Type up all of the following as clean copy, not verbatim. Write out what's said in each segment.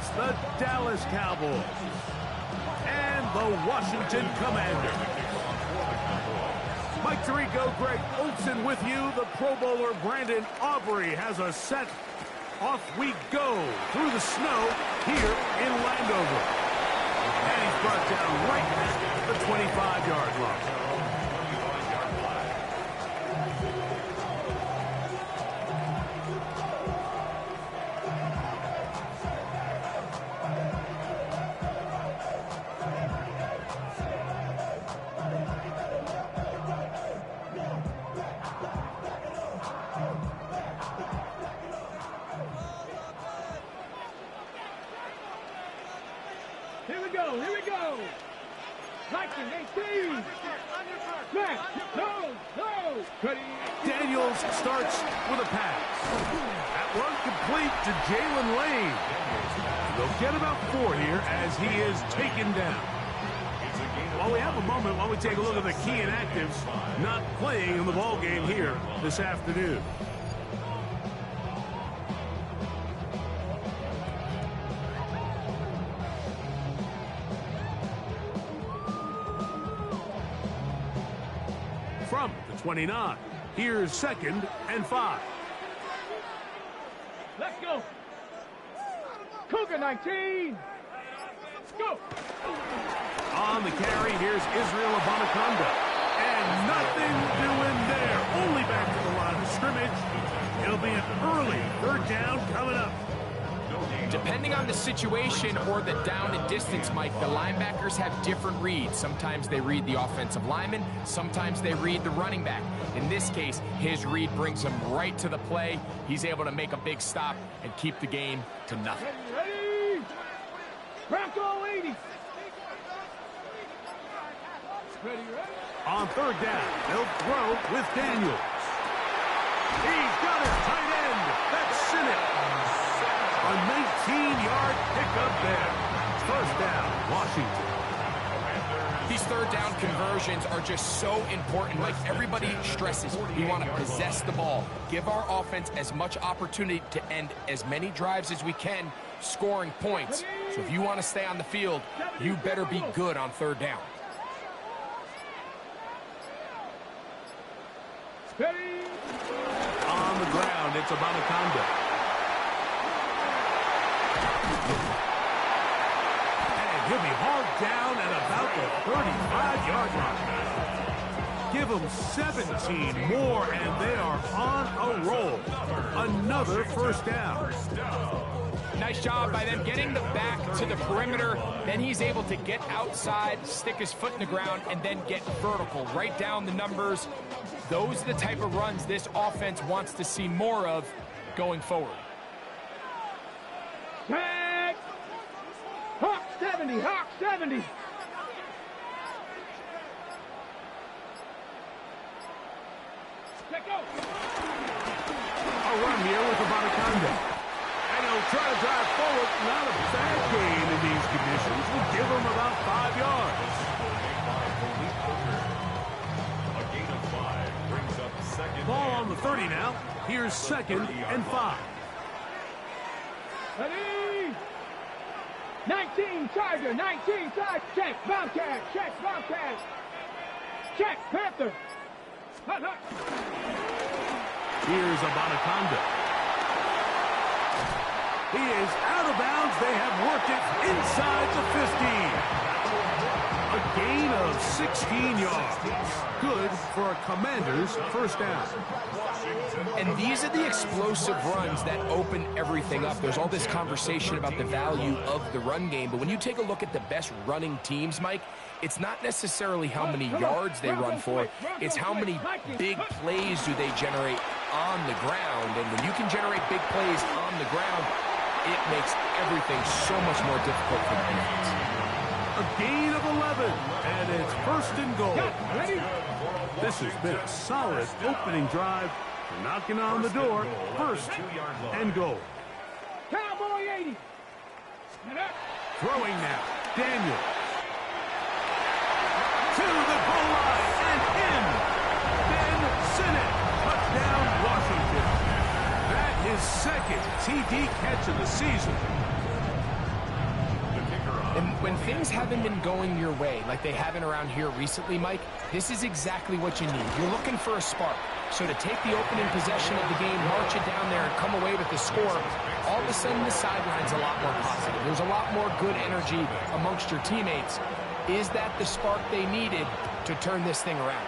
against the Dallas Cowboys and the Washington Commanders. Mike Tirico, Greg Olsen with you. The Pro Bowler Brandon Aubrey has a set. Off we go through the snow here in Landover. And he's brought down right at the 25-yard line. Here we go. Lightning 18. Smash. No. Daniels starts with a pass. That one complete to Jalen Lane. They'll get about 4 here as he is taken down. While we have a moment, while we take a look at the key inactives not playing in the ball game here this afternoon. From the 29, here's 2nd and 5. Let's go. Cougar 19. Go. On the carry, here's Israel Abanikanda. And nothing doing there. Only back to the line of scrimmage. It'll be an early 3rd down coming up. Depending on the situation or the down and distance, Mike, the linebackers have different reads. Sometimes they read the offensive lineman. Sometimes they read the running back. In this case, his read brings him right to the play. He's able to make a big stop and keep the game to nothing. Ready. Bronco 80. Ready. On 3rd down, they'll throw with Daniels. He's got it, tight end. That's Sinnott. A 19-yard pickup there. 1st down, Washington. These 3rd down conversions are just so important. Like everybody stresses, we want to possess the ball. Give our offense as much opportunity to end as many drives as we can, scoring points. So if you want to stay on the field, you better be good on 3rd down. Ready. On the ground, it's Abanikanda. And he'll be hauled down at about the 35-yard line. Give them 17 more, and they are on a roll. Another 1st down. Nice job by them getting the back to the perimeter. Then he's able to get outside, stick his foot in the ground, and then get vertical. Right down the numbers. Those are the type of runs this offense wants to see more of going forward. Tag. Hawk 70. Hawk 70. Let go. A run here with Abanikanda. And he'll try to drive forward. Not a bad gain in these conditions. We'll give him about 5 yards. A gain of 5 brings up 2nd. Ball on the 30 now. Here's 2nd and 5. Ready. 19 Tiger. 19 Tiger. Check Bobcat. Check Bobcat. Check Panther. Hut, hut. Here's Abanikanda. He is out of bounds. They have worked it inside the 15. A gain of 16 yards. Good for a Commander's 1st down. And these are the explosive runs that open everything up. There's all this conversation about the value of the run game, but when you take a look at the best running teams, Mike, it's not necessarily how many yards they run for, it's how many big plays do they generate on the ground. And when you can generate big plays on the ground, it makes everything so much more difficult for the defense. A gain of 11, and it's 1st and goal. This has been a solid opening drive. Knocking on the door, 1st and goal. Cowboy 80. Throwing now, Daniel. To the goal line and in. Ben Sinnott, touchdown Washington. That is 2nd TD catch of the season. when things haven't been going your way, like they haven't around here recently, Mike, this is exactly what you need. You're looking for a spark. So to take the opening possession of the game, march it down there, and come away with the score, all of a sudden the sideline's a lot more positive. There's a lot more good energy amongst your teammates. Is that the spark they needed to turn this thing around?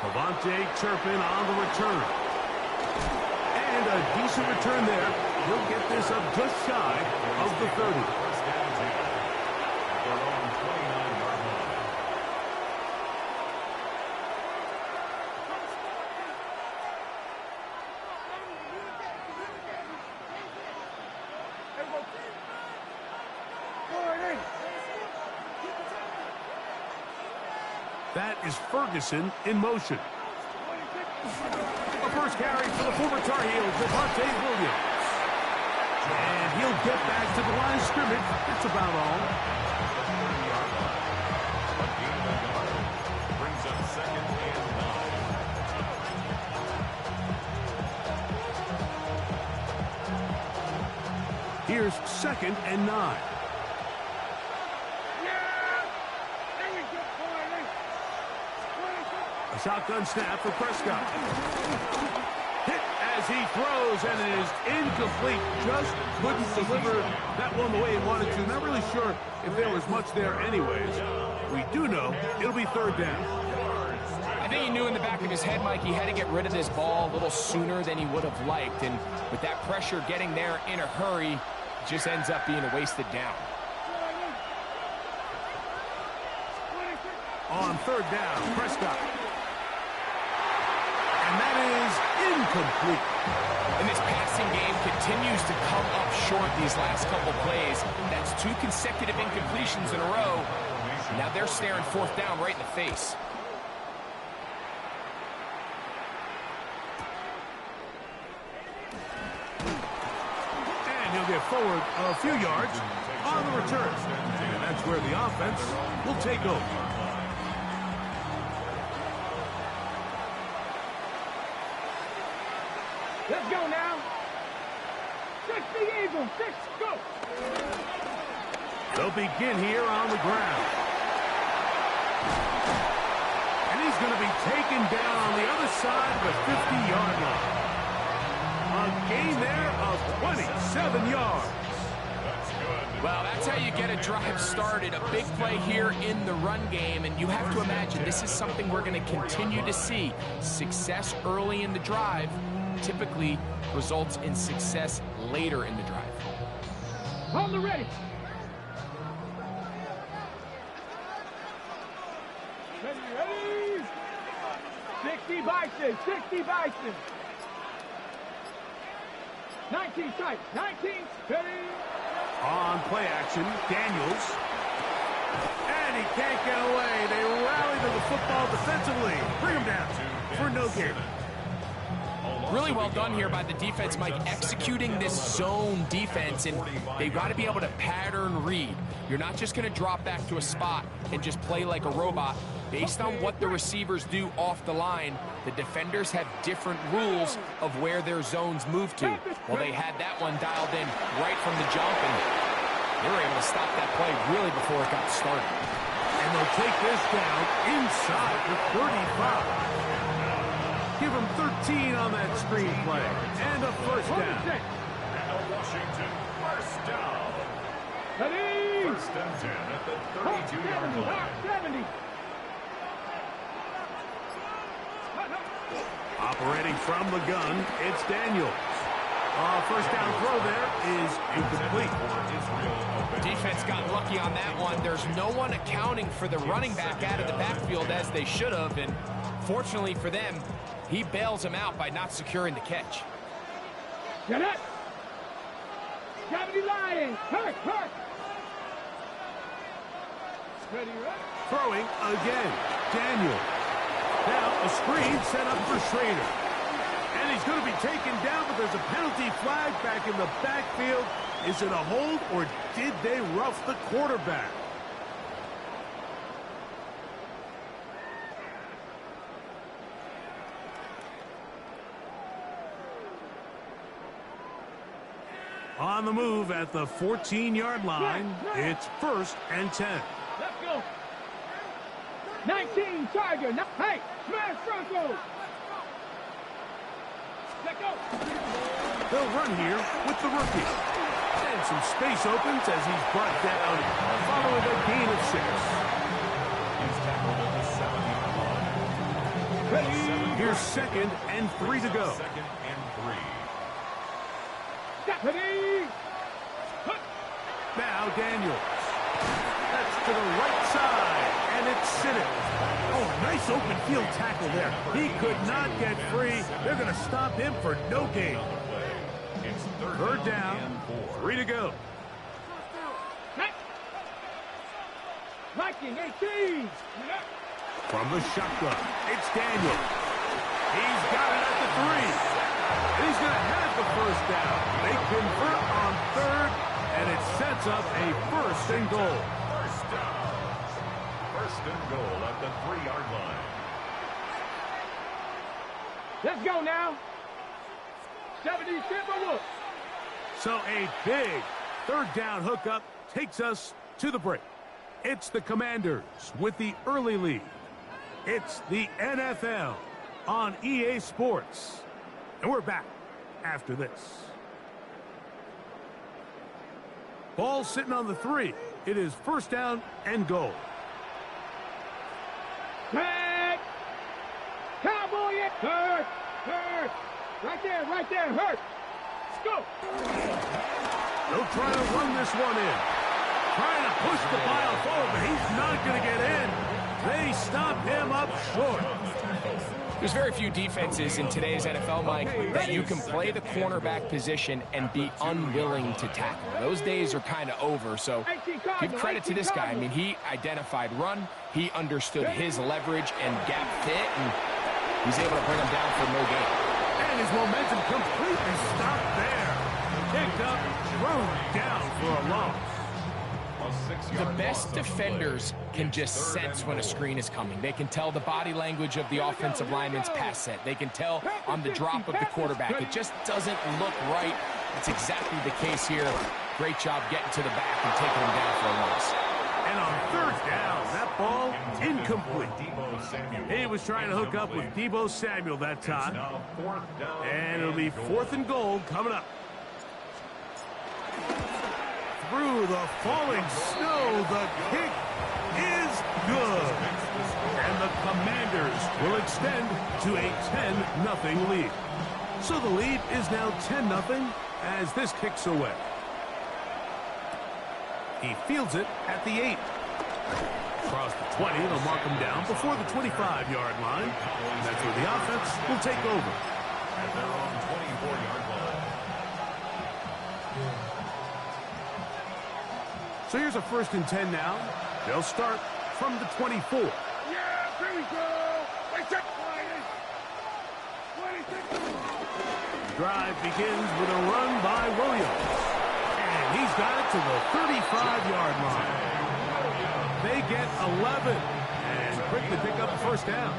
Cavante Turpin on the return. And a decent return there. He'll get this up just shy of the 30. First down, their own 29-yard line. That is Ferguson in motion. The first carry for the former Tar Heels, Javonte Williams. And he'll get back to the line of scrimmage. That's about all. A gain of a yard. Brings up second and 9. Here's second and 9. A shotgun snap for Prescott. Hit as he throws, and it is incomplete. Just couldn't deliver that one the way he wanted to. Not really sure if there was much there anyways. We do know it'll be third down. I think he knew in the back of his head, Mike, he had to get rid of this ball a little sooner than he would have liked. And with that pressure getting there in a hurry, it just ends up being a wasted down. On third down, Prescott. And that is incomplete. And this passing game continues to come up short these last couple plays. That's 2 consecutive incompletions in a row. Now they're staring fourth down right in the face. And he'll get forward a few yards on the return. And that's where the offense will take over. Let's go now. 6 the Eagles. 6, go. They'll begin here on the ground. And he's going to be taken down on the other side of the 50-yard line. A gain there of 27 yards. Well, that's how you get a drive started. A big play here in the run game, and you have to imagine this is something we're going to continue to see. Success early in the drive typically results in success later in the drive. On the ready. Ready. 60 Bison. 60 Bison. 19 tight. 19. Ready. On play action, Daniels. And he can't get away. They rally to the football defensively. Bring him down for no gain. Really well done here by the defense, Mike, executing this zone defense, and they've got to be able to pattern read. You're not just going to drop back to a spot and just play like a robot. Based on what the receivers do off the line, the defenders have different rules of where their zones move to. Well, they had that one dialed in right from the jump, and they were able to stop that play really before it got started. And they'll take this down inside the 35. Give him 13 on that screen play. And a first down. Now Washington, first down. Ready. First and 10 at the 32-yard line. 70. Operating from the gun, it's Daniels. First down throw there is incomplete. Defense got lucky on that one. There's no one accounting for the running back out of the backfield as they should have, and fortunately for them, he bails him out by not securing the catch. Get it. 70 Lions. Hurt. Ready. Throwing again, Daniels. Now a screen set up for Schrader. And he's going to be taken down, but there's a penalty flag back in the backfield. Is it a hold, or did they rough the quarterback? On the move at the 14-yard line. It's 1st and 10. Let's go. 19, Tiger. Hey, smash Franco. Let's go. They'll run here with the rookie. And some space opens as he's brought down following a gain of 6. He's tackled at the 7-yard line. Here's 2nd and 3 to go. 2nd and 3. Ready. Now Daniels. That's to the right side, and it's Sinnet. Oh, nice open field tackle there. He could not get free. They're going to stop him for no gain. It's 3rd down, 3 to go. Viking 18. From the shotgun, it's Daniels. He's got it at the 3. He's going to have the 1st down. They convert on 3rd, and it sets up a 1st and goal. 1st down. 1st and goal at the 3-yard line. Let's go now. 77 look. So a big 3rd down hookup takes us to the break. It's the Commanders with the early lead. It's the NFL on EA Sports. And we're back after this. Ball sitting on the 3. It is 1st down and goal. Tag. Cowboy it. Hurt. Hurt. Right there. Hurt. Let's go. They'll try to run this one in. Trying to push the pile forward, but he's not going to get in. They stop him up short. There's very few defenses in today's NFL, Mike, that you can play the cornerback position and be unwilling to tackle. Those days are kind of over, so give credit to this guy. I mean, he identified run, he understood his leverage and gap fit, and he's able to bring him down for no gain. And his momentum completely stopped there. Picked up, thrown down for a loss. The best defenders can just sense when a screen is coming. They can tell the body language of the offensive lineman's pass set. They can tell on the drop of the quarterback. It just doesn't look right. It's exactly the case here. Great job getting to the back and taking him down for a loss. And on 3rd down, that ball incomplete. He was trying to hook up with Deebo Samuel that time. And it'll be 4th and goal coming up. Through the falling snow, the kick is good. And the Commanders will extend to a 10-0 lead. So the lead is now 10-0 as this kicks away. He fields it at the 8. Across the 20, they'll mark him down before the 25-yard line. And that's where the offense will take over. At their own 24-yard line. So here's a 1st and 10 now. They'll start from the 24. Yeah, here we go. Drive begins with a run by Williams. And he's got it to the 35-yard line. They get 11 and quickly pick up the 1st down.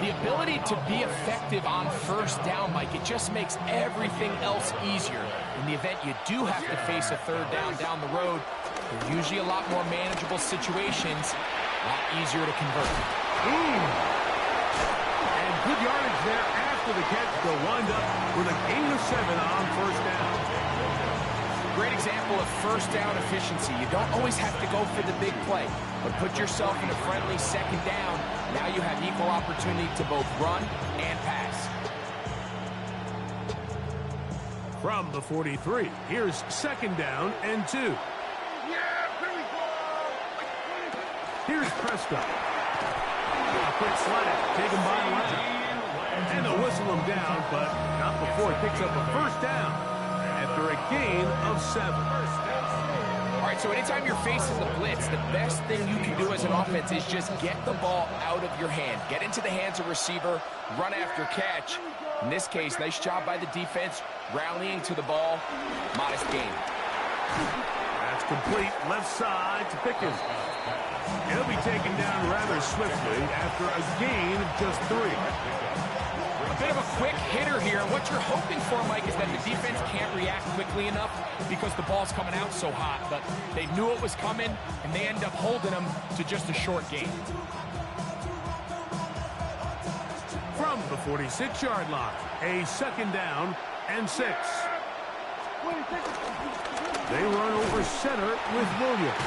The ability to be effective on 1st down, Mike, it just makes everything else easier. In the event you do have to face a 3rd down the road, they're usually a lot more manageable situations, a lot easier to convert. And good yardage there after the catch. They'll wind up with a gain of 7 on 1st down. Great example of 1st down efficiency. You don't always have to go for the big play, but put yourself in a friendly 2nd down. Now you have equal opportunity to both run and pass. From the 43, here's 2nd down and 2. Here's Prescott. A quick slant taken by Lamb. And they'll whistle him down, but not before he picks up a 1st down after a gain of 7. All right, so anytime you're facing the blitz, the best thing you can do as an offense is just get the ball out of your hand. Get into the hands of receiver, run after catch. In this case, nice job by the defense, rallying to the ball. Modest gain. That's complete left side to Pickens. He'll be taken down rather swiftly after a gain of just 3. A bit of a quick hitter here. What you're hoping for, Mike, is that the defense can't react quickly quickly enough because the ball's coming out so hot, but they knew it was coming, and they end up holding them to just a short gain. From the 46-yard line, a 2nd down and 6. They run over center with Williams.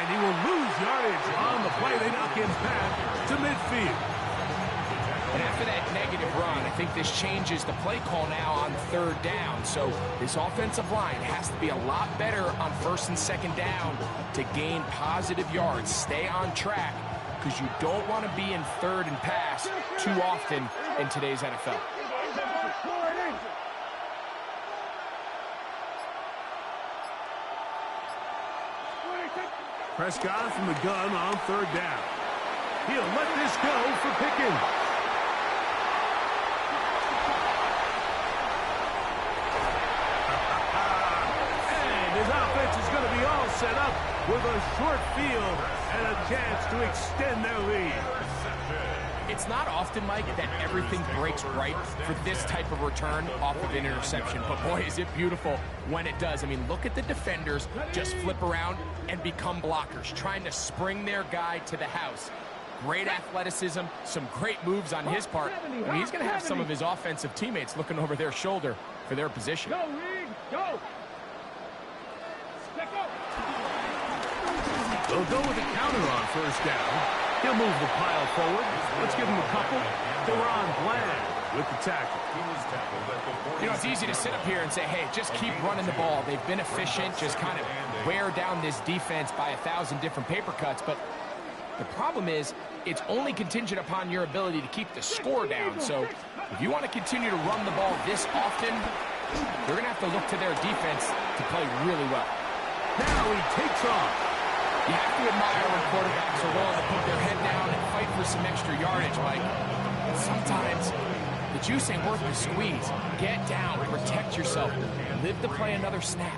And he will lose yardage on the play. They knock him back to midfield. And after that negative run, I think this changes the play call now on 3rd down. So this offensive line has to be a lot better on 1st and 2nd down to gain positive yards. Stay on track, because you don't want to be in 3rd and pass too often in today's NFL. Prescott from the gun on 3rd down. He'll let this go for Pickens. And his offense is going to be all set up with a short field and a chance to extend their lead. It's not often, Mike, that everything breaks right for this type of return off of an interception. But, boy, is it beautiful when it does. I mean, look at the defenders just flip around and become blockers, trying to spring their guy to the house. Great athleticism, some great moves on his part. I mean, he's going to have some of his offensive teammates looking over their shoulder for their position. Go, Reed, go! They'll go with a counter on 1st down. He'll move the pile forward. Let's give him a couple. Deron Bland with the tackle. You know, it's easy to sit up here and say, hey, just keep running the ball. They've been efficient, just kind of wear down this defense by 1,000 different paper cuts. But the problem is, it's only contingent upon your ability to keep the score down. So if you want to continue to run the ball this often, you're going to have to look to their defense to play really well. Now he takes off. You have to admire when quarterbacks are willing to put their head down and fight for some extra yardage, Mike. But sometimes the juice ain't worth the squeeze. Get down, protect yourself, live to play another snap.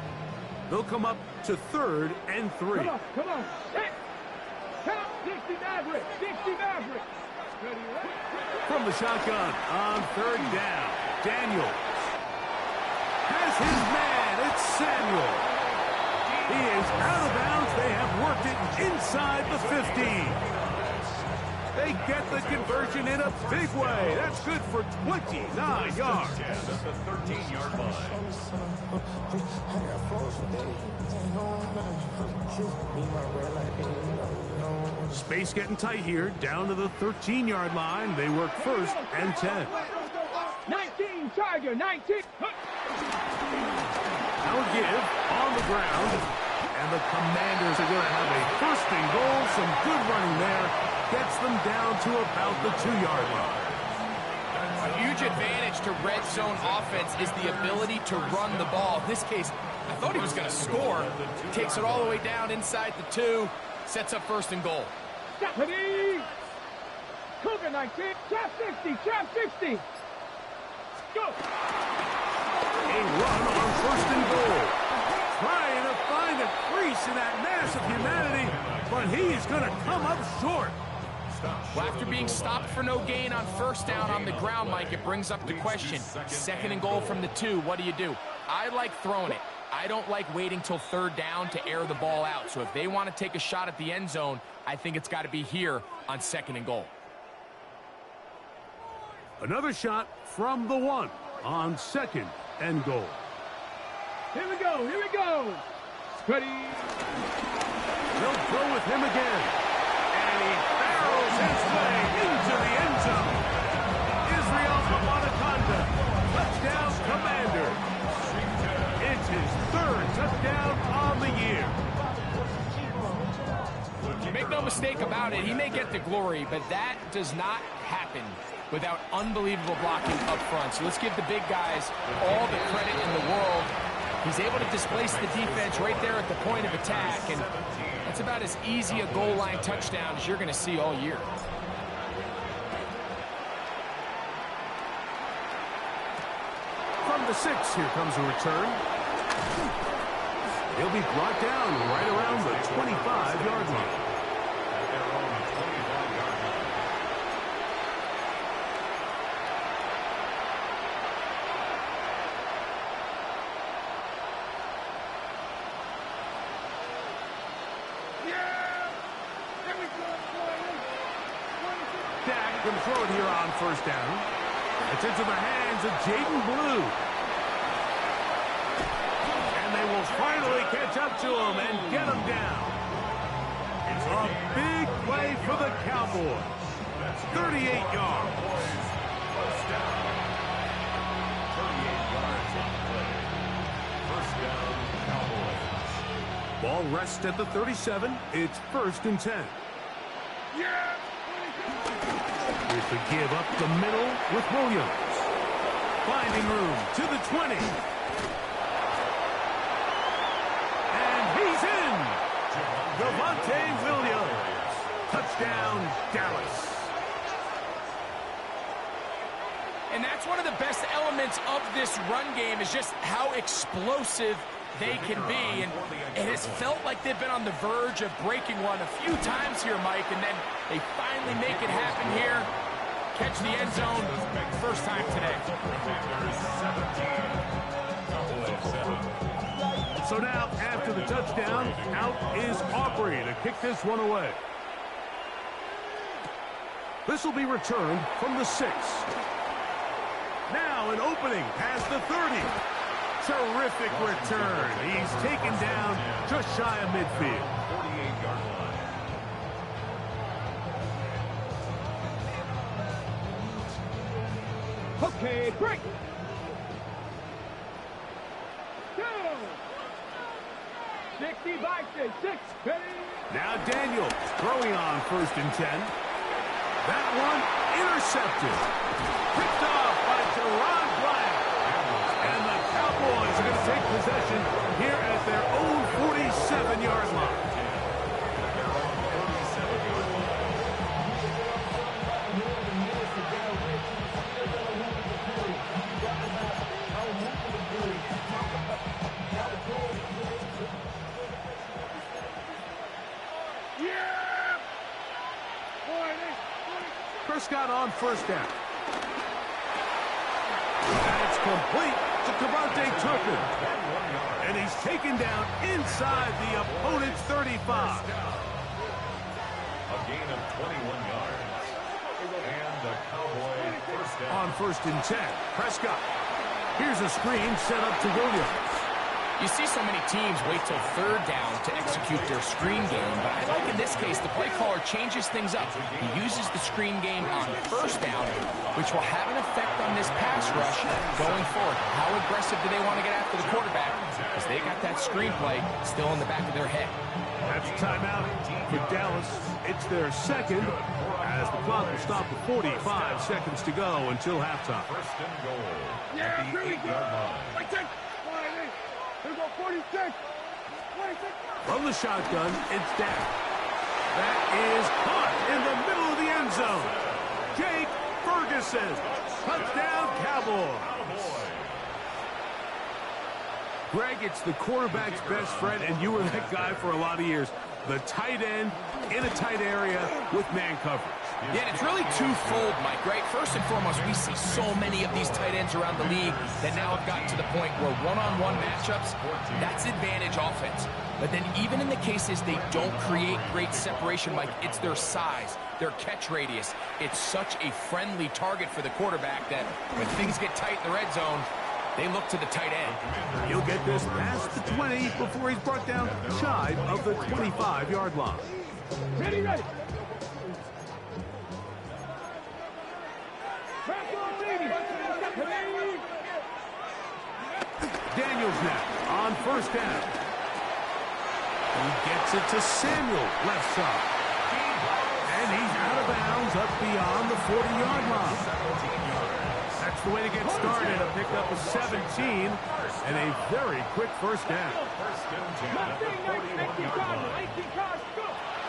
They'll come up to 3rd and 3. Come on, come on. Hey. Count 60 Maverick, 60 Maverick. From the shotgun on 3rd down, Daniels has his man. It's Samuel. He is out of bounds. They have worked it inside the 15. They get the conversion in a big way. That's good for 29 yards. At the 13-yard line. Space getting tight here. Down to the 13-yard line. They work 1st and 10. 19, Charger, 19. Now a give on the ground. And the Commanders are going to have a 1st and goal. Some good running there. Gets them down to about the 2-yard line. A huge advantage to red zone offense is the ability to run the ball. In this case, I thought he was going to score. Takes it all the way down inside the 2. Sets up 1st and goal. Ready? Cougar 19, trap 60, trap 60. Go. A run on 1st and goal. Trying to find a crease in that mass of humanity, but he's going to come up short. Well, after being stopped for no gain on 1st down on the ground, Mike, it brings up the question. 2nd and goal from the 2, what do? I like throwing it. I don't like waiting till 3rd down to air the ball out. So if they want to take a shot at the end zone, I think it's got to be here on 2nd and goal. Another shot from the 1 on 2nd and goal. Here we go, here we go. Ready? They'll go with him again. And he barrels his way into the end zone. Israel Anaconda, touchdown Commander. It's his 3rd touchdown on the year. Make no mistake about it, he may get the glory, but that does not happen without unbelievable blocking up front. So let's give the big guys all the credit in the world. He's able to displace the defense right there at the point of attack, and that's about as easy a goal line touchdown as you're going to see all year. From the 6, here comes a return. He'll be brought down right around the 25-yard line. can throw it here on first down. It's into the hands of Jaden Blue. And they will finally catch up to him and get him down. It's a big play for the Cowboys. 38 yards. First down. 38 yards on the play. First down, Cowboys. Ball rests at the 37. It's 1st and 10. Here's the give up the middle with Williams. Finding room to the 20. And he's in. Javonte Williams. Touchdown, Dallas. And that's one of the best elements of this run game is just how explosive they can be. And it has felt like they've been on the verge of breaking one a few times here, Mike, and then they finally make it happen here. Catch the end zone, first time today. So now, after the touchdown, out is Aubrey to kick this one away. This will be returned from the 6. Now an opening past the 30. Terrific return. He's taken down just shy of midfield. 48-yard line. Okay, break. 2. 60 by 6. Ready? Now Daniels throwing on 1st and 10. That one intercepted. Picked off by Teron Black. And the Cowboys are going to take possession here at their own 47-yard line. Prescott on 1st down. And it's complete to Devontae Turpin. And he's taken down inside the opponent's 35. A gain of 21 yards. And the Cowboys first down. On 1st and 10, Prescott. Here's a screen set up to Williams. You see so many teams wait till 3rd down to execute their screen game, but I like in this case the play caller changes things up. He uses the screen game on 1st down, which will have an effect on this pass rush going forward. How aggressive do they want to get after the quarterback? Because they got that screenplay still in the back of their head. That's a timeout for Dallas. It's their 2nd, as the clock will stop with 45 seconds to go until halftime. First and goal. Yeah, At the here we go. 8-yard line. Right there. Here we go, 46. 46. From the shotgun, it's Dak. That is caught in the middle of the end zone. Jake Ferguson. Touchdown, Cowboys. Greg, it's the quarterback's best friend, and you were that guy for a lot of years. The tight end in a tight area with man coverage. Yeah, and it's really twofold, Mike, right? First and foremost, we see so many of these tight ends around the league that now have gotten to the point where one-on-one matchups, that's advantage offense. But then even in the cases they don't create great separation, Mike, it's their size, their catch radius. It's such a friendly target for the quarterback that when things get tight in the red zone, they look to the tight end. He'll get this past the 20 before he's brought down shy of the 25-yard line. Ready, ready. Daniels now on 1st down. He gets it to Samuel, left side. And he's out of bounds up beyond the 40-yard line. That's the way to get started. A pickup of 17 and a very quick 1st down.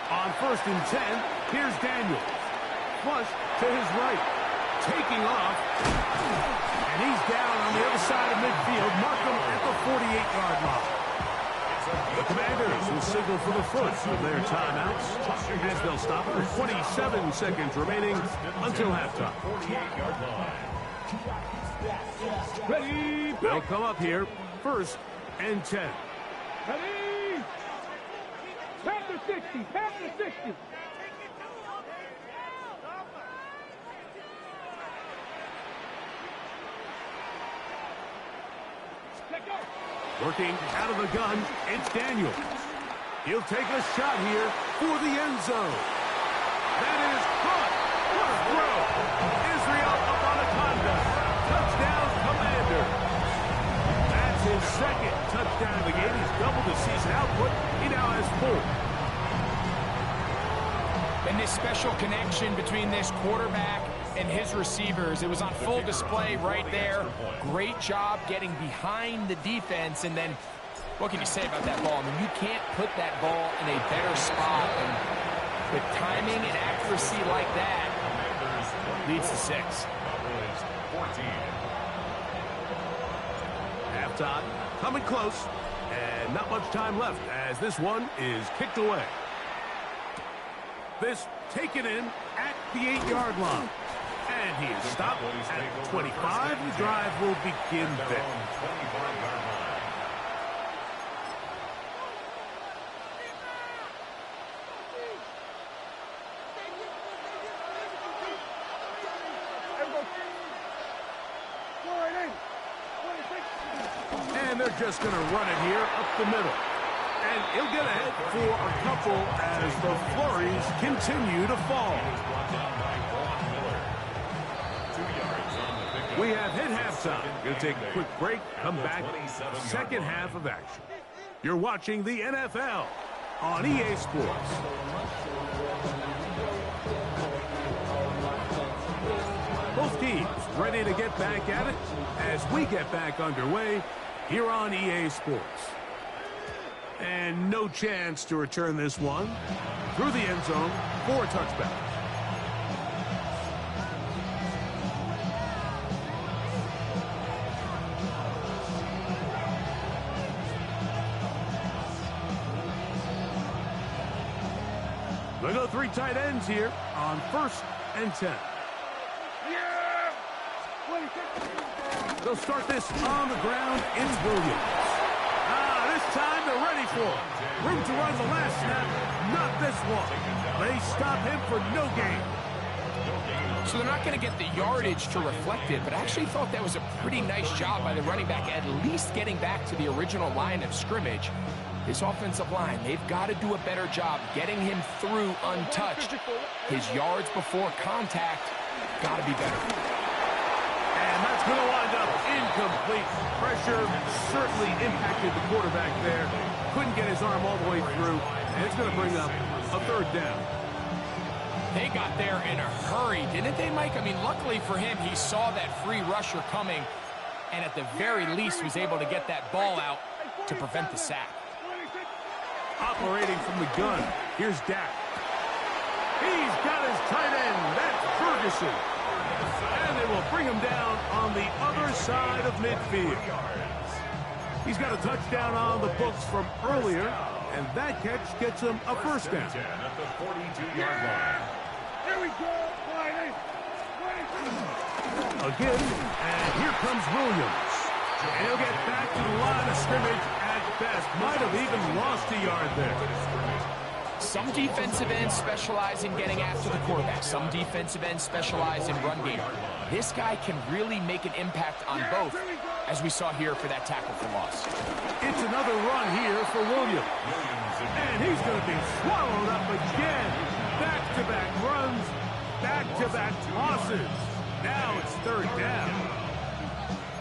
On 1st and 10, here's Daniels. Flush to his right. Taking off. And he's down on the other side of midfield. Markham at the 48-yard line. The Commanders will signal for the first of their timeouts as they'll stop with 27 seconds remaining until halftime. Ready, They'll come up here, 1st and 10. ready. Past the 60, past the 60. Working out of the gun, it's Daniels. He'll take a shot here for the end zone. That is caught. What a throw. Israel Abanikanda. Touchdown, Commander. That's his second touchdown of the game. He's doubled his season output. He now has 4. And this special connection between this quarterback and his receivers, it was on full display right there. Great job getting behind the defense. And then, what can you say about that ball? I mean, you can't put that ball in a better spot. And with timing and accuracy like that, leads to 6. Halftime, coming close, and not much time left as this one is kicked away. This taken in at the 8-yard line. And he is stopped at 25. The drive will begin there. And they're just going to run it here up the middle. And he'll get ahead for a couple as the flurries continue to fall. We have hit halftime. Going to take a quick break, come back, second half of action. You're watching the NFL on EA Sports. Both teams ready to get back at it as we get back underway here on EA Sports. And no chance to return this one through the end zone for a touchback. They go 3 tight ends here on 1st and 10. They'll start this on the ground. It's Williams. This time they're ready for him. Room to run the last snap. Not this one. They stop him for no gain. So they're not going to get the yardage to reflect it, but I actually thought that was a pretty nice job by the running back, at least getting back to the original line of scrimmage. This offensive line, they've got to do a better job getting him through untouched. His yards before contact got to be better. And that's going to wind up incomplete. Pressure certainly impacted the quarterback there. Couldn't get his arm all the way through, and it's going to bring up a 3rd down. They got there in a hurry, didn't they, Mike? I mean, luckily for him, he saw that free rusher coming, and at the very least was able to get that ball out to prevent the sack. Operating from the gun, here's Dak. He's got his tight end. That's Ferguson. And they will bring him down on the other side of midfield. He's got a touchdown on the books from earlier, and that catch gets him a 1st down. At the 42-yard line. Here we go. Again, and here comes Williams. And he'll get back to the line of scrimmage at best. Might have even lost a yard there. Some defensive ends specialize in getting after the quarterback. Some defensive ends specialize in run game. This guy can really make an impact on both, as we saw here for that tackle for loss. It's another run here for Williams. And he's going to be swallowed up again. Back-to-back runs, back-to-back losses. Now it's 3rd down.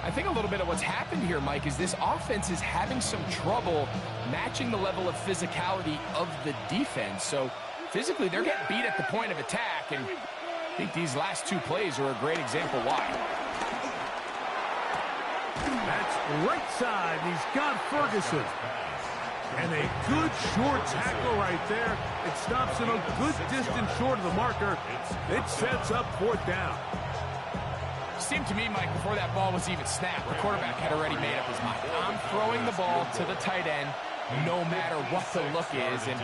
I think a little bit of what's happened here, Mike, is this offense is having some trouble matching the level of physicality of the defense. So physically, they're getting beat at the point of attack, and I think these last 2 plays are a great example why. That's right side. He's got Ferguson. And a good short tackle right there. It stops him a good distance short of the marker. It sets up 4th down. Seemed to me, Mike, before that ball was even snapped, the quarterback had already made up his mind. I'm throwing the ball to the tight end no matter what the look is. And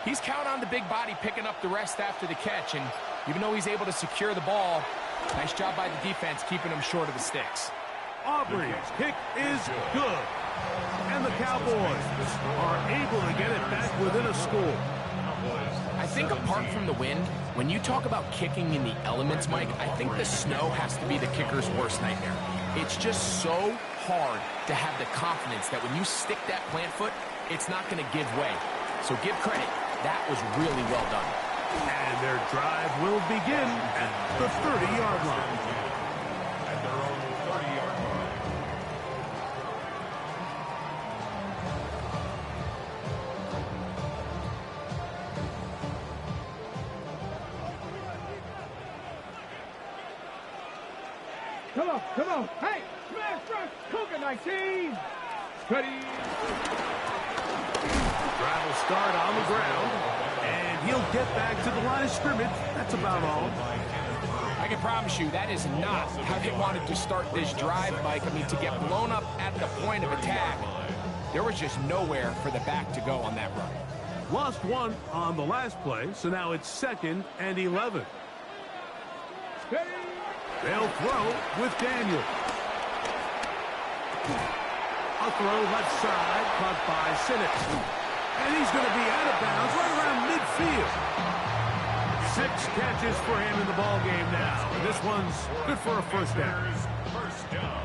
he's counting on the big body picking up the rest after the catch. And even though he's able to secure the ball, nice job by the defense keeping him short of the sticks. Aubrey's kick is good. And the Cowboys are able to get it back within a score. I think apart from the wind, when you talk about kicking in the elements, Mike, I think the snow has to be the kicker's worst nightmare. It's just so hard to have the confidence that when you stick that plant foot, it's not going to give way. So give credit. That was really well done. And their drive will begin at the 30-yard line. At their own 30-yard line. Come on. Hey, smash rush, Cougar 19. Ready. Drive will start on the ground, and he'll get back to the line of scrimmage. That's about all. I can promise you that is not how they wanted to start this drive, Mike. I mean, to get blown up at the point of attack, there was just nowhere for the back to go on that run. Lost one on the last play, so now it's 2nd and 11. Ready. They'll throw with Daniel. A throw left side, caught by Sinnott. And he's going to be out of bounds right around midfield. 6 catches for him in the ball game now. And this one's good for a first down.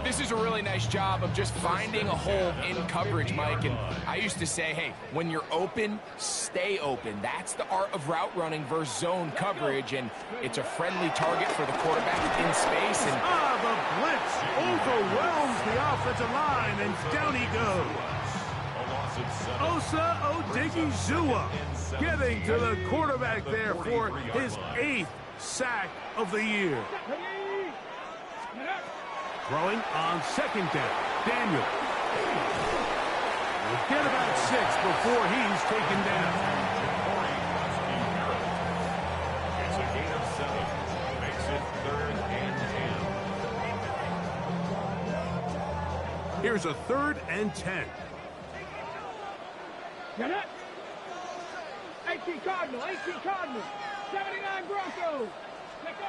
This is a really nice job of just finding a hole in coverage, Mike. And I used to say, hey, when you're open, stay open. That's the art of route running versus zone coverage. And it's a friendly target for the quarterback in space. And the blitz overwhelms the offensive line, and down he goes. Osa Odigizua getting to the quarterback there for his 8th sack of the year. Throwing on 2nd down, Daniel. We'll get about 6 before he's taken down. It's a gain of 7. Makes it 3rd and 10. Here's a 3rd and 10. Get it. 18 Cardinal. 79 Broncos. Let's go.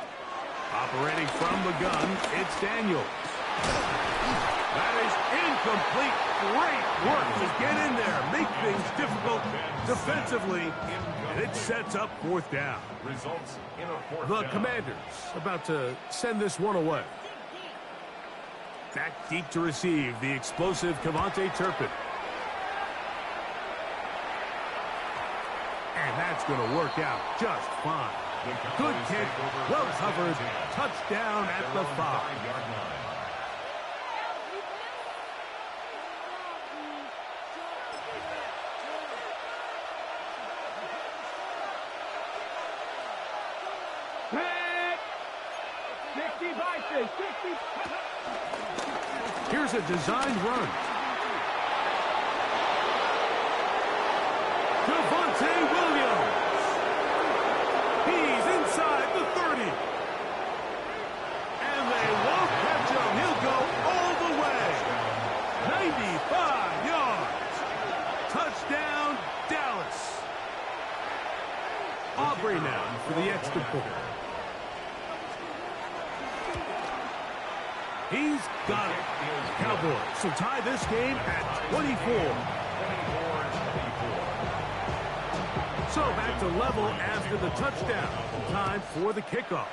Operating from the gun, it's Daniel. That is incomplete. Great work to get in there, make things difficult defensively, and it sets up 4th down. Results in a 4th The down. Commanders about to send this one away. Back deep to receive the explosive Kevontae Turpin. And that's going to work out just fine. Good kick, well covered, touchdown at the 5. Here's a designed run. Javonte Williams. He's inside the 30. And they won't catch him. He'll go all the way. 95 yards. Touchdown, Dallas. Aubrey now for the extra point. He's got it. Cowboys so tie this game at 24. So back to level after the touchdown. Time for the kickoff.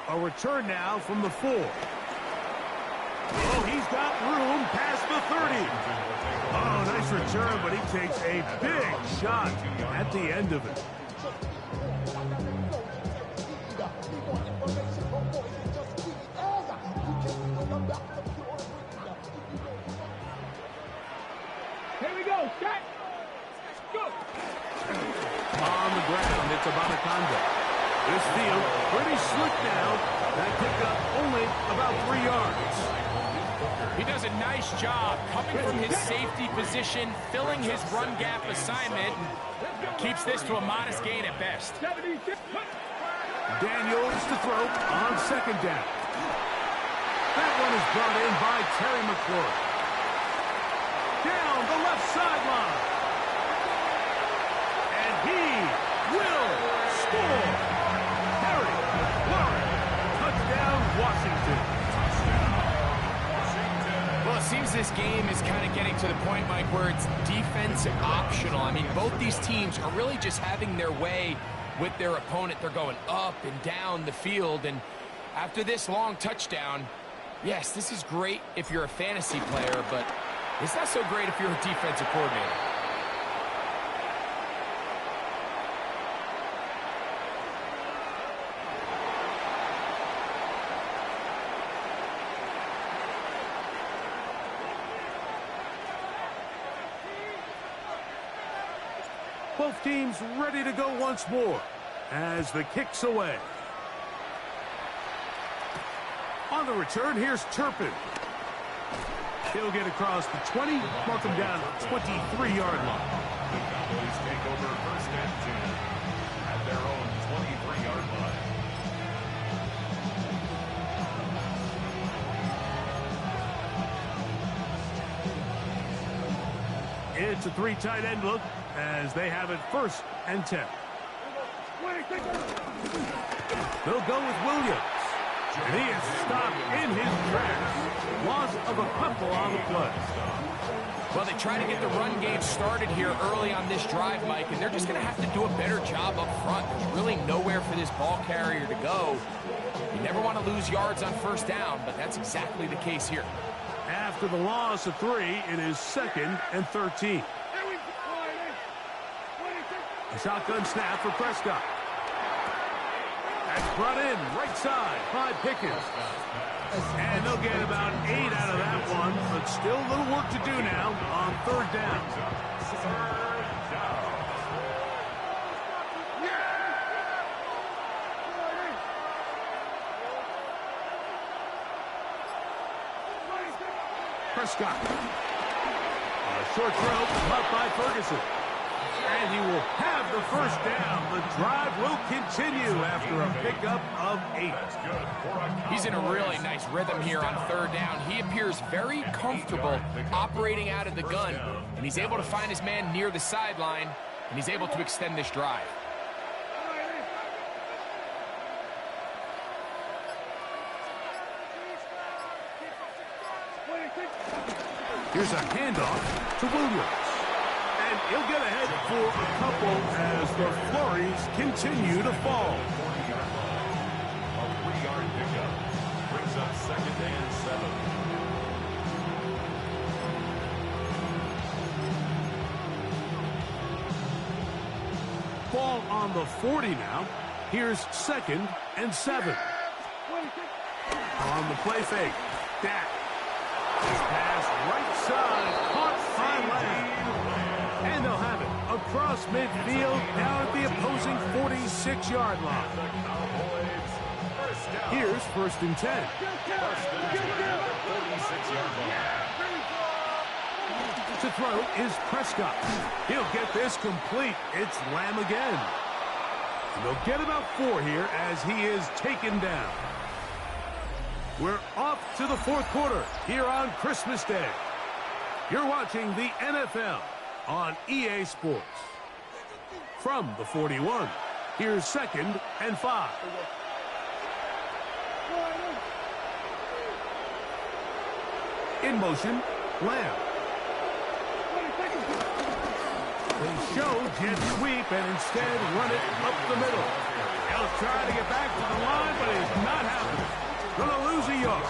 A return now from the 4. Oh, he's got room past the 30. Oh, nice return, but he takes a big shot at the end of it. Here we go. Set. Go. On the ground, it's Abanikanda. This field pretty slick now. That pickup only about 3 yards. he does a nice job coming from his safety position, filling his run gap assignment, and keeps this to a modest gain at best. Daniels to throw on 2nd down. That one is brought in by Terry McLaurin. Down the left sideline. And he will score. Terry McLaurin. Touchdown, Washington. Well, it seems this game is kind of getting to the point, Mike, where it's defense optional. I mean, both these teams are really just having their way with their opponent. They're going up and down the field, and after this long touchdown, Yes, this is great if you're a fantasy player, but it's not so great if you're a defensive coordinator. Both teams ready to go once more as the kick's away. On the return, here's Turpin. He'll get across the 20, mark him down at the 23-yard line. The Cowboys take over first and 10 at their own 23-yard line. It's a three tight end look as they have it first and 10. They'll go with Williams. And he is stopped in his tracks. Loss of a couple on the play. Well, they try to get the run game started here early on this drive, Mike, and they're just going to have to do a better job up front. There's really nowhere for this ball carrier to go. You never want to lose yards on first down, but that's exactly the case here. After the loss of 3, it is 2nd and 13. A shotgun snap for Prescott. That's brought in right side by Pickens. And they'll get about 8 out of that one, but still a little work to do now on 3rd down. Prescott. A short throw caught by Ferguson. And he will have the first down. The drive will continue after a pickup of 8. He's in a really nice rhythm here on 3rd down. He appears very comfortable operating out of the gun, and he's able to find his man near the sideline, and he's able to extend this drive. Here's a handoff to Williams. And he'll get ahead for a couple as the flurries continue to fall. A 3-yard pickup brings up 2nd and 7. Ball on the 40 now. Here's 2nd and 7. On the play fake. Dak. His pass right side. Caught by Lamb. And they'll have it across midfield down at the opposing 46-yard line. Here's 1st and 10. To throw is Prescott. He'll get this complete. It's Lamb again. And they'll get about 4 here as he is taken down. We're off to the 4th quarter here on Christmas Day. You're watching the NFL on EA Sports. From the 41, here's 2nd and 5. In motion, Lamb. They show jet sweep and instead run it up the middle. He'll try to get back to the line, but it's not happening. Gonna lose a yard.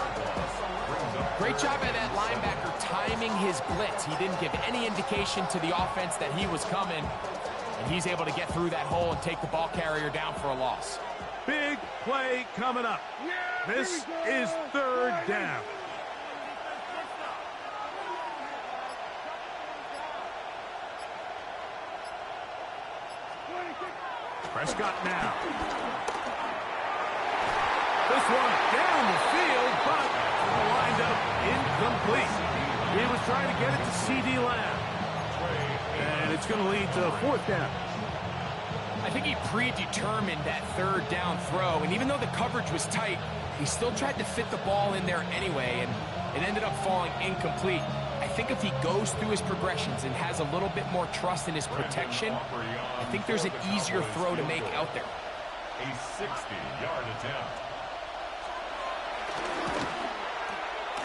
Great job by that linebacker timing his blitz. He didn't give any indication to the offense that he was coming, and he's able to get through that hole and take the ball carrier down for a loss. Big play coming up. This is 3rd down. Prescott now. This one down the field, but lined up incomplete. He was trying to get it to C.D. Lamb. And it's going to lead to 4th down. I think he predetermined that 3rd down throw, and even though the coverage was tight, he still tried to fit the ball in there anyway, and it ended up falling incomplete. I think if he goes through his progressions and has a little bit more trust in his protection, I think there's an easier throw to make out there. A 60-yard attempt.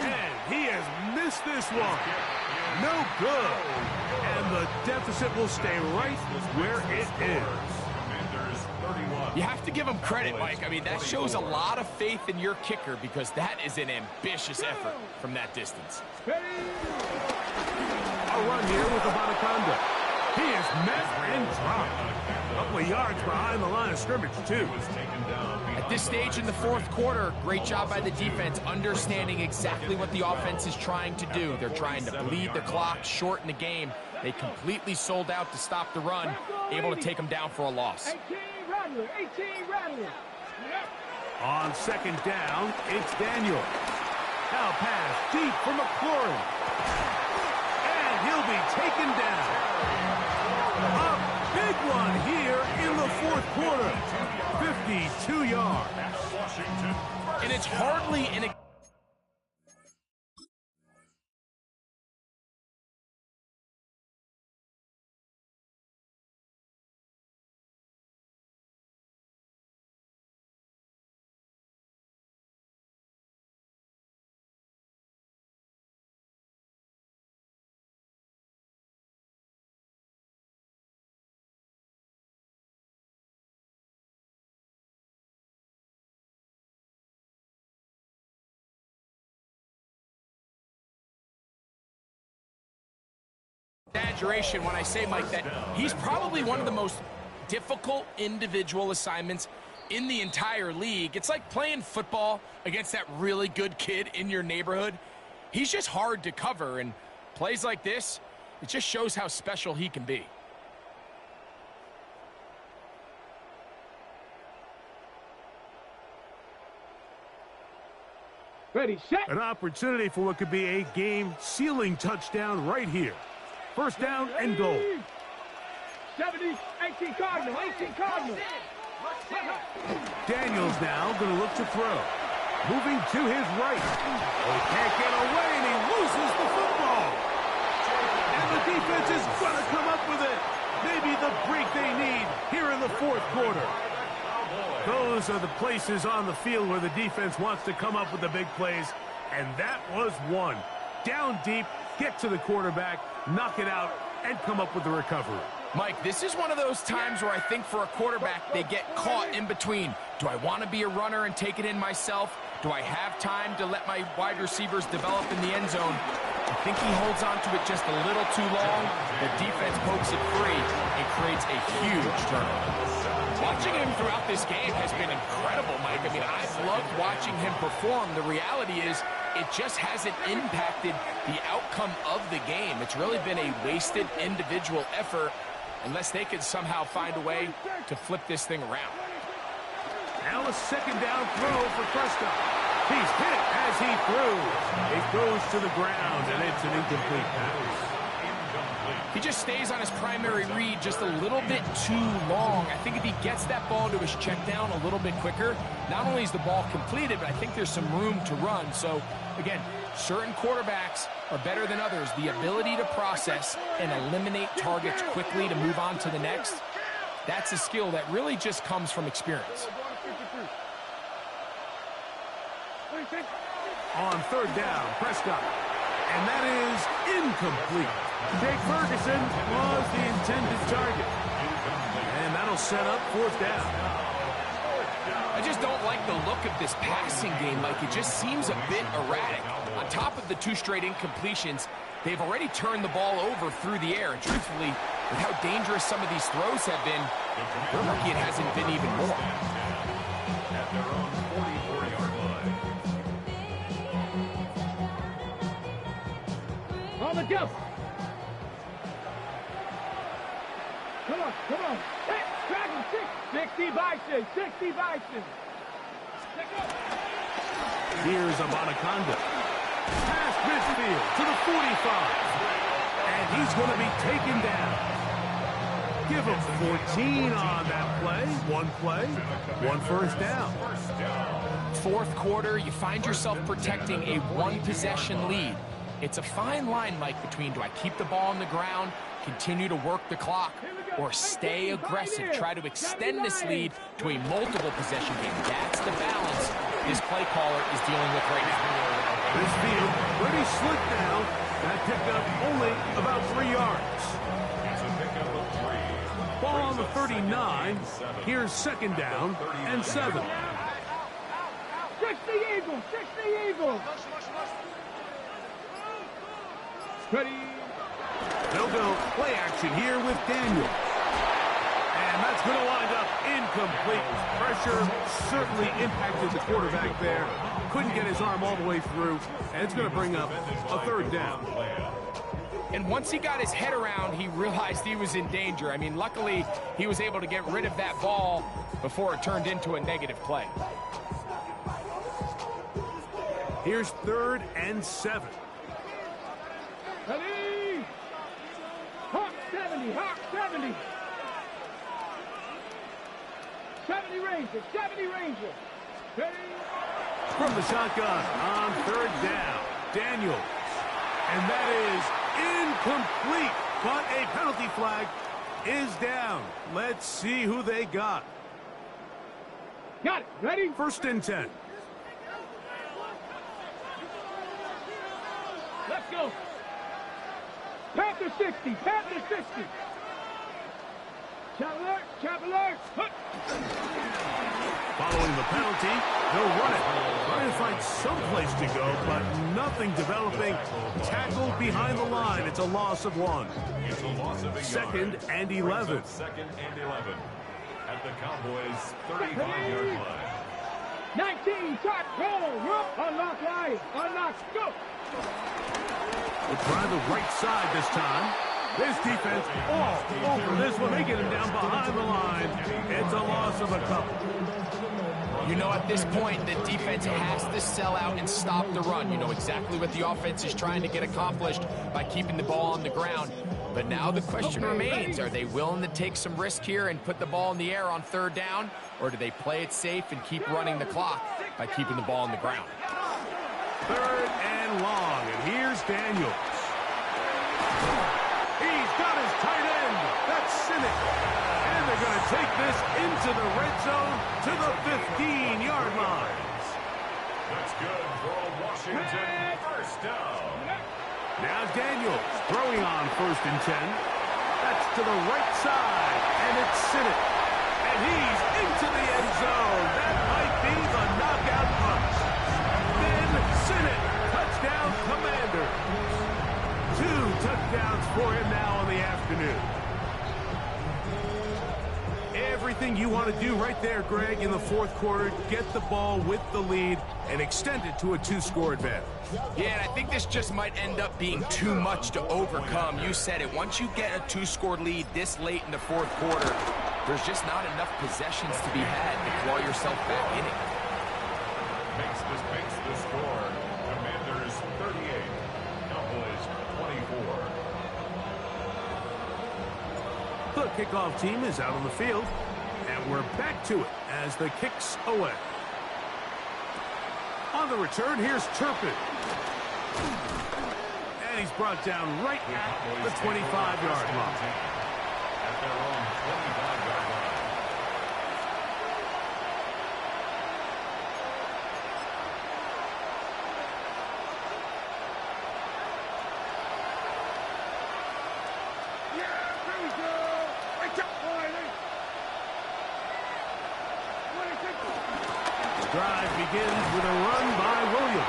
And he has missed this one. No good. And the deficit will stay right where it is. Commanders 31, You have to give him credit, Mike. I mean, that shows a lot of faith in your kicker because that is an ambitious effort from that distance. A run here with Abanikanda. He is met and dropped. A couple of yards behind the line of scrimmage, too. At this stage in the fourth quarter, great job by the defense understanding exactly what the offense is trying to do. They're trying to bleed the clock, shorten the game. They completely sold out to stop the run, able to take them down for a loss. 18 Rattler. On second down, it's Daniel. Now pass deep for McLaurin. And he'll be taken down. A big one here in the fourth quarter. 52 yards. And it's hardly an exaggeration when I say, Mike, that he's probably one of the most difficult individual assignments in the entire league. It's like playing football against that really good kid in your neighborhood. He's just hard to cover, and plays like this, it just shows how special he can be. Ready, set. An opportunity for what could be a game-sealing touchdown right here. First down and goal. 70, 18 Cardinal. Daniels now going to look to throw. Moving to his right. Oh, he can't get away, and he loses the football. And the defense is going to come up with it. Maybe the break they need here in the fourth quarter. Those are the places on the field where the defense wants to come up with the big plays, and that was one. Down deep, get to the quarterback, knock it out, and come up with the recovery. Mike, this is one of those times where I think for a quarterback, they get caught in between. Do I want to be a runner and take it in myself? Do I have time to let my wide receivers develop in the end zone? I think he holds on to it just a little too long. The defense pokes it free and creates a huge turnover. Watching him throughout this game has been incredible, Mike. I mean, I've loved watching him perform. The reality is it just hasn't impacted the outcome of the game. It's really been a wasted individual effort unless they could somehow find a way to flip this thing around. Now a second down throw for Prescott. He's hit as he throws. It goes to the ground, and it's an incomplete pass. He just stays on his primary read just a little bit too long. I think if he gets that ball to his check down a little bit quicker, not only is the ball completed, but I think there's some room to run. So, again, certain quarterbacks are better than others. The ability to process and eliminate targets quickly to move on to the next, that's a skill that really just comes from experience. On third down, Prescott. And that is incomplete. Jake Ferguson was the intended target. And that'll set up fourth down. I just don't like the look of this passing game, Mike. It just seems a bit erratic. On top of the two straight incompletions, they've already turned the ball over through the air. And truthfully, with how dangerous some of these throws have been, they're lucky it hasn't been even more. At their own 44-yard line. On the jump. Come on. Hey, Dragon, 60 Bison. Here's Abanikanda. Past midfield to the 45. And he's going to be taken down. Give him 14 on that play. One first down. Fourth quarter, you find yourself protecting a one-possession lead. It's a fine line, Mike, between do I keep the ball on the ground, continue to work the clock, or stay aggressive, try to extend this lead to a multiple possession game. That's the balance this play caller is dealing with right now. This field pretty slick now. That pickup, only about 3 yards. It's a pickup of 3. Ball on the 39. Here's second down and 7. Fix the eagle. Fix the eagle. Ready. They'll go play action here with Daniel. And that's going to wind up incomplete. Pressure certainly impacted the quarterback there. Couldn't get his arm all the way through. And it's going to bring up a third down. And once he got his head around, he realized he was in danger. I mean, luckily, he was able to get rid of that ball before it turned into a negative play. Here's 3rd and 7. Ready. Hawk 70. Hawk 70. 70 Ranger. 70 Ranger. Ready. From the shotgun on 3rd down, Daniels. And that is incomplete. But a penalty flag is down. Let's see who they got. Got it. Ready. 1st and 10. Let's go. Panther 60. Panther 60. Chapel alert. Following the penalty, they'll run it. Trying to find some place to go, but nothing developing. Tackled behind the line. It's a loss of 1. It's a loss of 1 yard. 2nd and 11. 2nd and 11. At the Cowboys' 35-yard line. 19. Shot. Roll. Unlock line. Unlock. Go. We'll try the right side this time. This defense all over this one. They get him down behind the line. It's a loss of a couple. You know, at this point, the defense has to sell out and stop the run. You know exactly what the offense is trying to get accomplished by keeping the ball on the ground. But now the question remains, are they willing to take some risk here and put the ball in the air on 3rd down? Or do they play it safe and keep running the clock by keeping the ball on the ground? 3rd and long, and here's Daniels. He's got his tight end. That's Sinnott. And they're going to take this into the red zone to the 15-yard line. That's good for a Washington 1st down. Now Daniels throwing on 1st and 10. That's to the right side, and it's Sinnott. And he's into the end zone. That might be the knockout punch. Then Sinnott, touchdown Commander. 2 touchdowns for him now in the afternoon. Everything you want to do right there, Greg, in the 4th quarter, get the ball with the lead and extend it to a 2-score advantage. Yeah, and I think this just might end up being too much to overcome. You said it. Once you get a 2-score lead this late in the 4th quarter, there's just not enough possessions to be had to claw yourself back in it. Makes the score. Commanders 38. Cowboys 24. The kickoff team is out on the field, and we're back to it as the kick's away. On the return, here's Turpin. And he's brought down right at the 25-yard line. At their own 25-yard line. Drive begins with a run by Williams.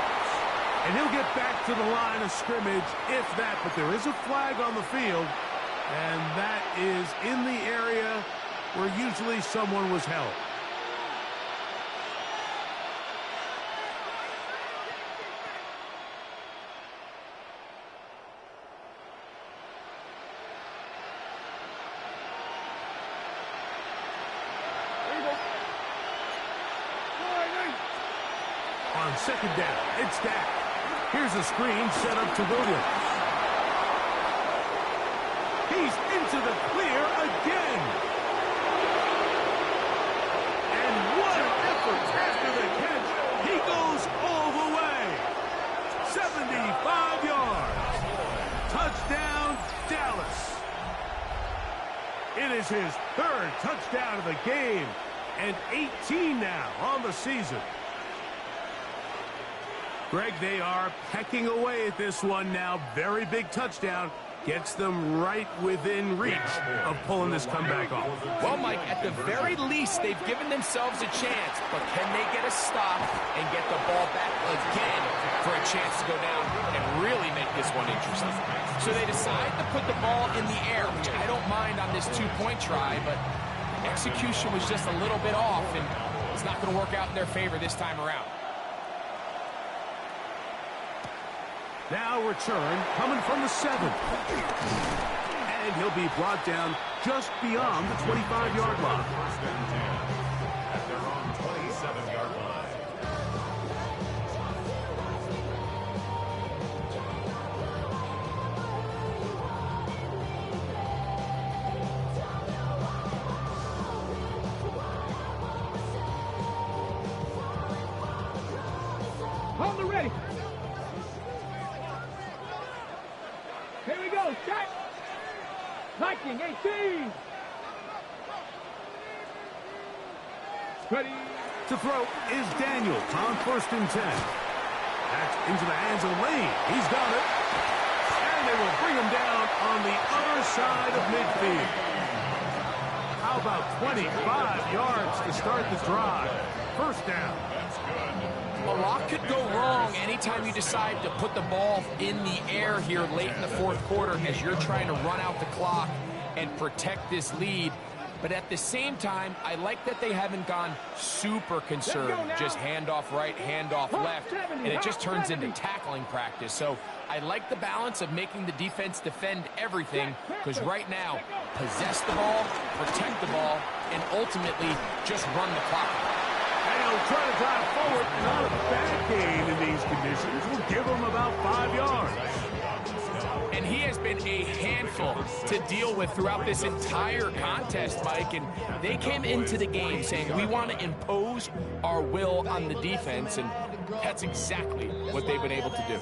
And he'll get back to the line of scrimmage, if that. But there is a flag on the field, and that is in the area where usually someone was held. On 2nd down, it's Dak. Here's a screen set up to Williams. He's into the clear again. And what an effort after the catch. He goes all the way. 75 yards. Touchdown, Dallas. It is his 3rd touchdown of the game, and 18 now on the season. Greg, they are pecking away at this one now. Very big touchdown. Gets them right within reach of pulling this comeback off. Well, Mike, at the very least, they've given themselves a chance. But can they get a stop and get the ball back again for a chance to go down and really make this one interesting? So they decide to put the ball in the air, which I don't mind on this two-point try, but execution was just a little bit off, and it's not going to work out in their favor this time around. Now return coming from the 7. And he'll be brought down just beyond the 25-yard line. First and 10 at their own 27-yard line. On the ready. Here we go, set. Viking 18. Ready. To throw is Daniels on 1st and 10. That's into the hands of Lane. He's got it. And they will bring him down on the other side of midfield. How about 25 yards to start the drive? First down. That's good. A lot could go wrong anytime you decide to put the ball in the air here late in the fourth quarter as you're trying to run out the clock and protect this lead. But at the same time, I like that they haven't gone super conservative, just handoff right, handoff left, and it just turns into tackling practice. So I like the balance of making the defense defend everything, because right now, possess the ball, protect the ball, and ultimately just run the clock out. And he'll try to drive forward. Not a bad gain in these conditions. We'll give him about 5 yards. And he has been a handful to deal with throughout this entire contest, Mike. And they came into the game saying, we want to impose our will on the defense. And that's exactly what they've been able to do.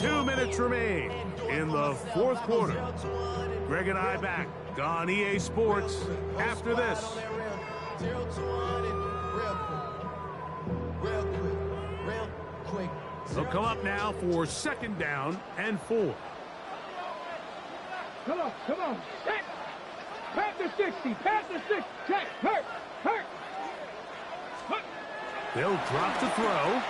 2 minutes remain in the fourth quarter. Greg and I back on EA Sports after this. They'll come up now for 2nd down and 4. Come on, come on. Set. Panther 60, Panther 60. Check. Hurt. Hurt. They'll drop to throw.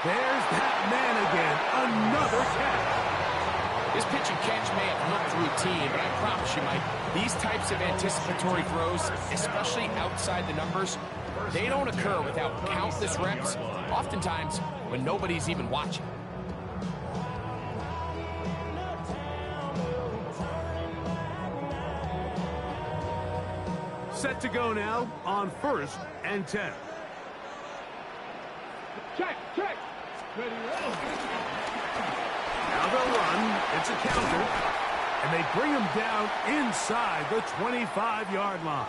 There's that man again. Another catch. This pitch and catch may have looked routine, but I promise you, Mike, these types of anticipatory throws, especially outside the numbers, they don't occur without countless reps, oftentimes when nobody's even watching. Set to go now on 1st and 10. Check. Check. Ready. Now they'll run. It's a counter. And they bring him down inside the 25-yard line.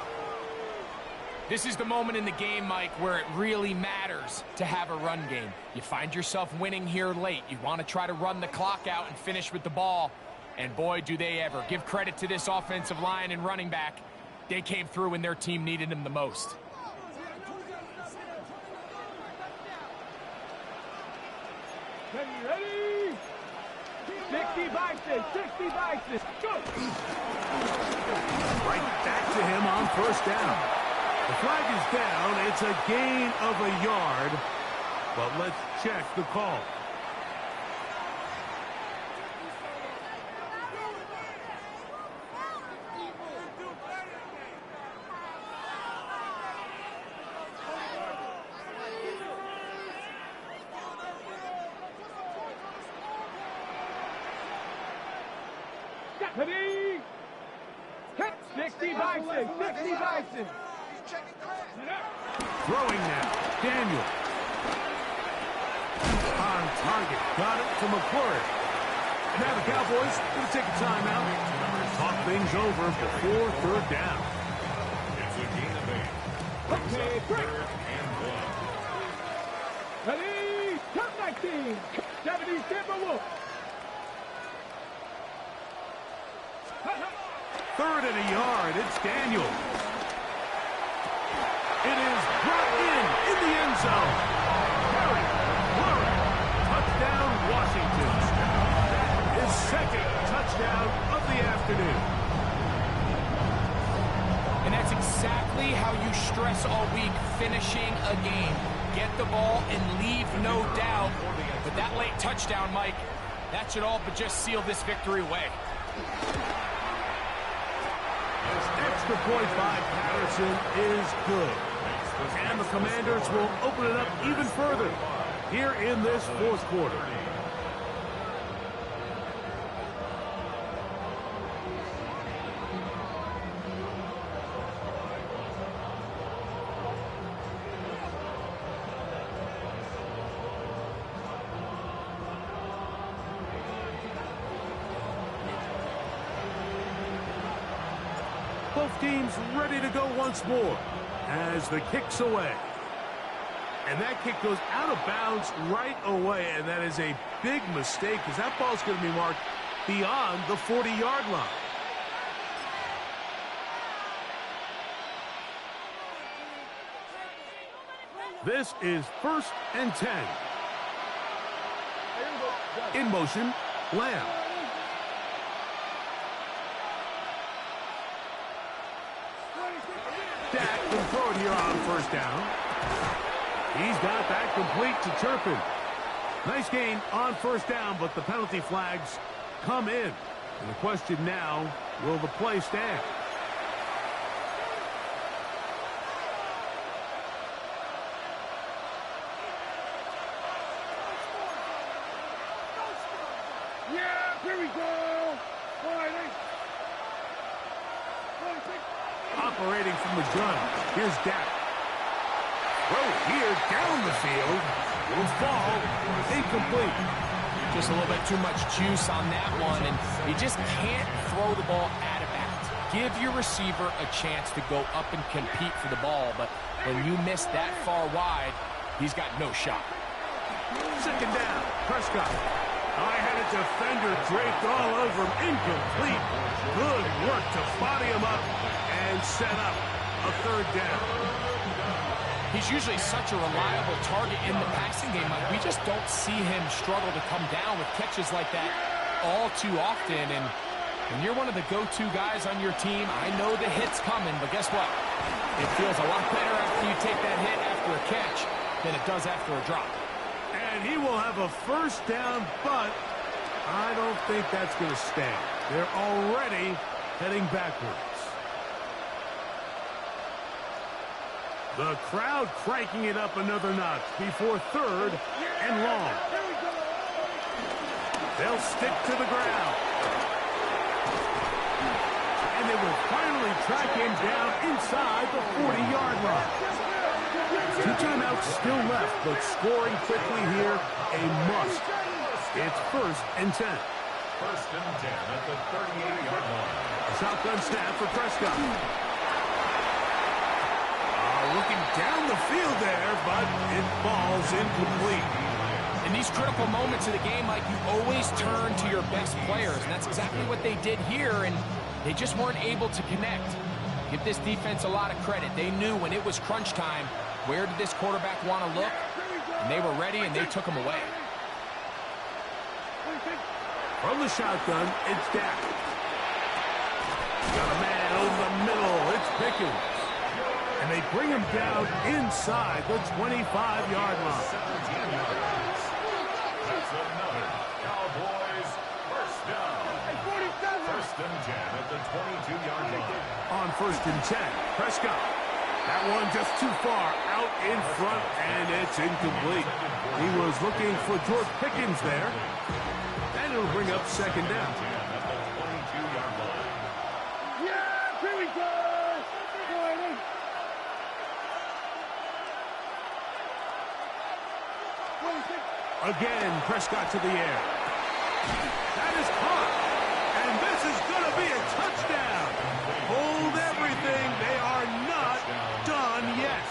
This is the moment in the game, Mike, where it really matters to have a run game. You find yourself winning here late. You want to try to run the clock out and finish with the ball. And boy, do they ever. Give credit to this offensive line and running back. They came through when their team needed them the most. Ready. 60 by 6. 60 by 6. Go. Right back to him on 1st down. The flag is down. It's a gain of a yard. But let's check the call. Ready. 60 by 6. 60 by 6. Throwing now. Daniel. On target. Got it to McClure. And now the Cowboys going to take a timeout. Talk things over before 3rd down. It's a gain of 8. Okay, break. 3rd and 1. Ready. Top 19. 70 Timberwolves. 3rd and a yard. It's Daniel. It is brought in the end zone. Carry touchdown of the afternoon. And that's exactly how you stress all week, finishing a game. Get the ball and leave no doubt. But that late touchdown, Mike, that should all but just seal this victory away. Extra point by Patterson is good. And the Commanders will open it up even further here in this fourth quarter. Both teams ready to go once more as the kick's away. And that kick goes out of bounds right away, and that is a big mistake because that ball's going to be marked beyond the 40-yard line. This is 1st and 10. In motion, Lamb. Dak can throw it here on 1st down. He's got that complete to Turpin. Nice gain on 1st down, but the penalty flags come in. And the question now, will the play stand? Yeah, here we go. Operating from the gun. Here's Dak. Throw here down the field. Will fall. Incomplete. Just a little bit too much juice on that one, and you just can't throw the ball out of bounds. Give your receiver a chance to go up and compete for the ball, but when you miss that far wide, he's got no shot. 2nd down. Prescott. I had a defender draped all over him. Incomplete. Good work to body him up and set up a 3rd down. He's usually such a reliable target in the passing game. Like, we just don't see him struggle to come down with catches like that all too often. And when you're one of the go-to guys on your team, I know the hit's coming, but guess what? It feels a lot better after you take that hit after a catch than it does after a drop. And he will have a 1st down, but I don't think that's going to stand. They're already heading backwards. The crowd cranking it up another notch before 3rd and long. They'll stick to the ground. And they will finally track him down inside the 40-yard line. 2 timeouts still left, but scoring quickly here, a must. It's 1st and 10. 1st and 10 at the 38-yard line. Shotgun snap for Prescott. Looking down the field there, but it falls incomplete. In these critical moments of the game, Mike, you always turn to your best players, and that's exactly what they did here, and they just weren't able to connect. Give this defense a lot of credit. They knew when it was crunch time, where did this quarterback want to look, and they were ready, and they took him away. From the shotgun, it's Dak. Got a man over the middle. It's Pickens. And they bring him down inside the 25-yard line. 17 yards. That's another Cowboys 1st down. 1st and 10 at the 22-yard line. On 1st and 10, Prescott. That one just too far out in front, and it's incomplete. He was looking for George Pickens there. And it'll bring up 2nd down. At the 22-yard line. Yeah, here we go. Again, Prescott to the air. That is caught. And this is going to be a touchdown. Hold everything. They are not done yet.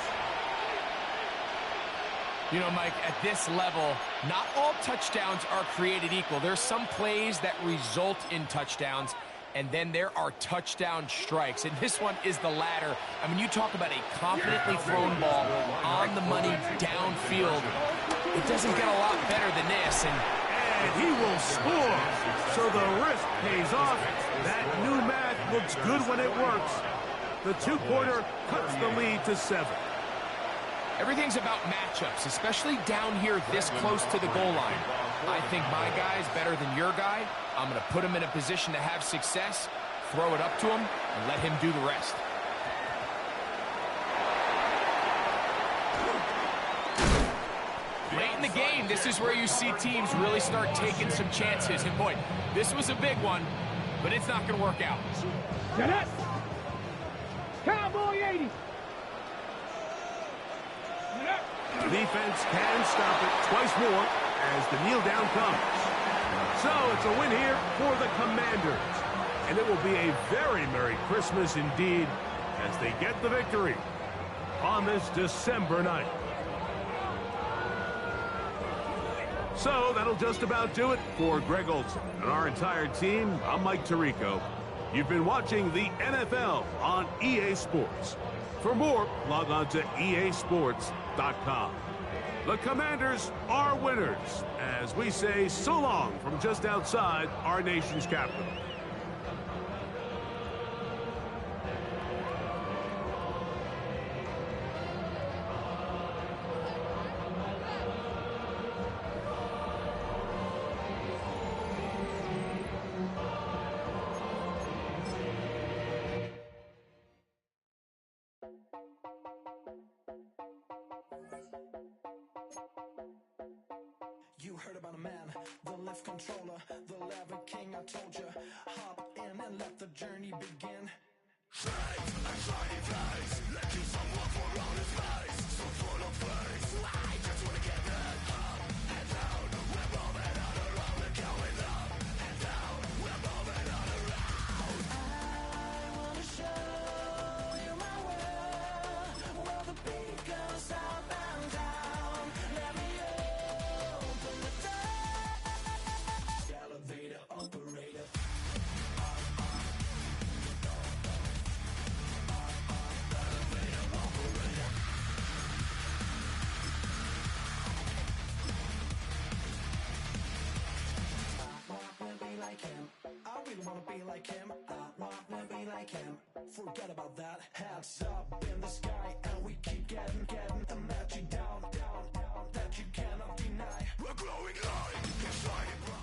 You know, Mike, at this level, not all touchdowns are created equal. There's some plays that result in touchdowns, and then there are touchdown strikes. And this one is the latter. I mean, you talk about a confidently thrown ball on the money downfield. It doesn't get a lot better than this. And he will score. So the risk pays off. That new math looks good when it works. The two-pointer cuts the lead to 7. Everything's about matchups, especially down here this close to the goal line. I think my guy's better than your guy. I'm going to put him in a position to have success, throw it up to him, and let him do the rest. Late in the game, this is where you see teams really start taking some chances. And boy, this was a big one, but it's not going to work out. Cadet! Cowboy 80! Defense can stop it twice more as the kneel down comes. So it's a win here for the Commanders. And it will be a very Merry Christmas indeed as they get the victory on this December night. So that'll just about do it for Greg Olsen and our entire team. I'm Mike Tirico. You've been watching the NFL on EA Sports. For more, log on to easports.com. The Commanders are winners as we say so long from just outside our nation's capital. You heard about a man, the lift controller, the lever king, I told you. Hop in and let the journey begin. I really wanna be like him. I wanna be like him. Forget about that. Hats up in the sky, and we keep getting the magic down, that you cannot deny. We're glowing light, we're shining bright.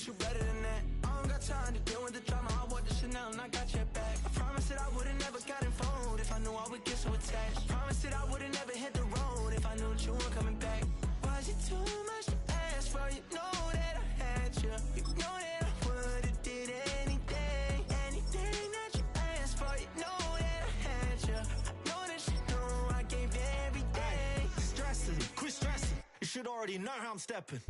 You better than that. I don't got time to deal with the drama. I want the Chanel and I got your back. I promise that I would've never got involved if I knew I would get so attached. I promise that I would've never hit the road if I knew that you weren't coming back. Was it too much to ask for? You know that I had you. You know that I would've did anything that you asked for. You know that I had you. I know that you know I gave everything. Stressing, quit stressing. You should already know how I'm stepping.